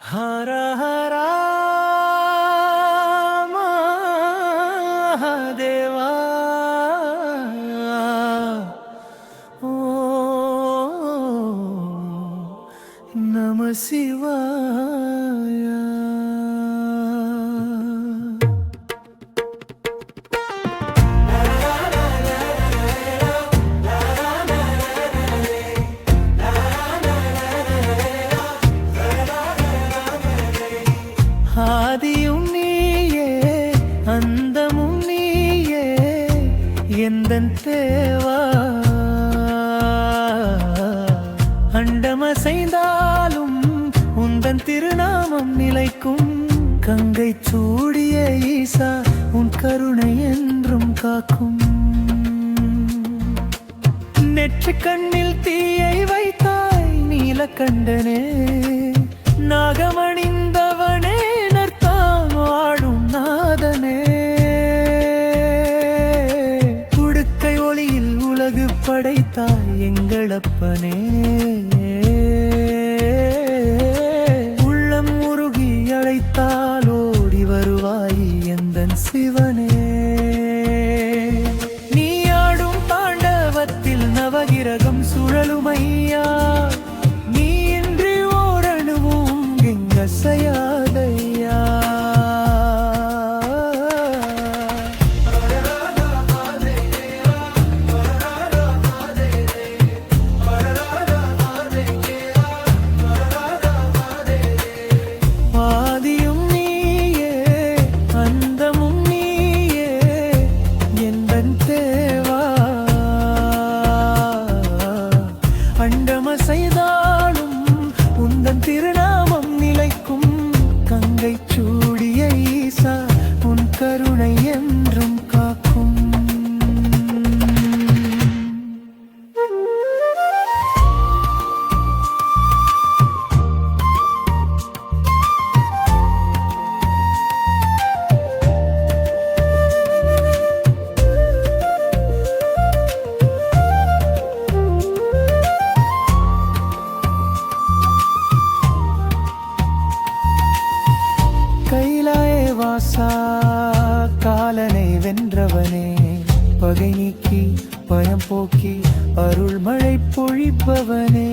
ஹர ஹரா மகாதேவா ஓம் நம சிவாய. ஆதியும் நீயே அந்தமும் நீயே எந்தன் தேவா. அண்டமசைந்தாலும் உந்தன் திருநாமம் நிலைக்கும். கங்கை சூடிய ஈசா உன் கருணை என்றும் காக்கும். நெற்றி கண்ணில் தீயை வைத்தாய் நீலகண்டனே. நாகமணிந்தவனே நர்த்தான் வாழும் நாதனே. உடுக்கை ஒளியில் உலகு படைத்தாய் எங்களப்பனே. உள்ளம் உருகி அழைத்தால் ஓடி வருவாய் எந்தன் சிவனே. நீ ஆடும் தாண்டவத்தில் நவகிரகம் சுழலுமையா. சயாதையா ஆதியும் நீயே அந்தமும் நீயே எந்தன் தேவா. அண்டமசைதாலும் உந்தன் திருநாமம் நிலைக்கும். கங்கை சூடிய ஈசா உன் கருணை என்றும் காக்கும். வாசா காலனை வென்றவனே. பகை நீக்கி பயம் போக்கி அருள் மழை பொழிப்பவனே.